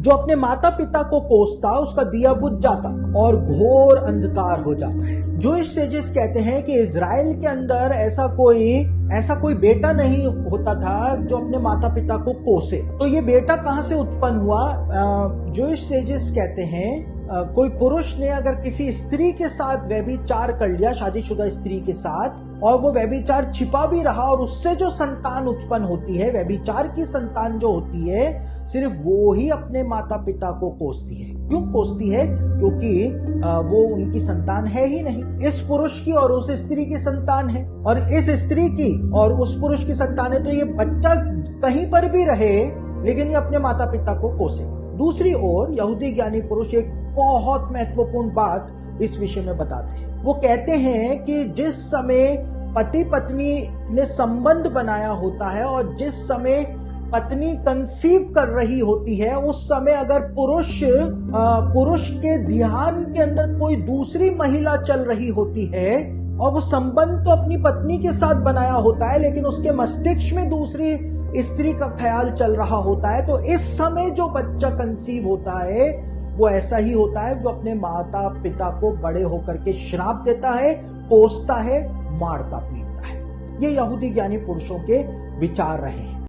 जो अपने माता पिता को कोसता उसका दिया बुझ जाता और घोर अंधकार हो जाता है। जूइश सेजेस कहते हैं कि इजराइल के अंदर ऐसा कोई बेटा नहीं होता था जो अपने माता पिता को कोसे। तो ये बेटा कहां से उत्पन्न हुआ? जूइश सेजेस कहते हैं कोई पुरुष ने अगर किसी स्त्री के साथ व्यभिचार कर लिया, शादीशुदा स्त्री के साथ, और वो व्यभिचार छिपा भी रहा और उससे जो संतान उत्पन्न होती है, व्यभिचार की संतान जो होती है, सिर्फ वो ही अपने माता पिता को कोसती है। क्यों कोसती है? क्योंकि वो उनकी संतान है ही नहीं। इस पुरुष की और उस स्त्री की संतान है, और इस स्त्री की और उस पुरुष की संतान है, तो ये बच्चा कहीं पर भी रहे लेकिन ये अपने माता पिता को कोसेगा। दूसरी ओर यहूदी ज्ञानी पुरुष एक बहुत महत्वपूर्ण बात इस विषय में बताते हैं। वो कहते हैं कि जिस समय पति पत्नी ने संबंध बनाया होता है और जिस समय पत्नी कंसीव कर रही होती है, उस समय अगर पुरुष के ध्यान के अंदर कोई दूसरी महिला चल रही होती है और वो संबंध तो अपनी पत्नी के साथ बनाया होता है लेकिन उसके मस्तिष्क में दूसरी स्त्री का ख्याल चल रहा होता है, तो इस समय जो बच्चा कंसीव होता है वो ऐसा ही होता है जो अपने माता पिता को बड़े होकर के श्राप देता है, कोसता है, मारता पीटता है। ये यहूदी ज्ञानी पुरुषों के विचार रहे हैं।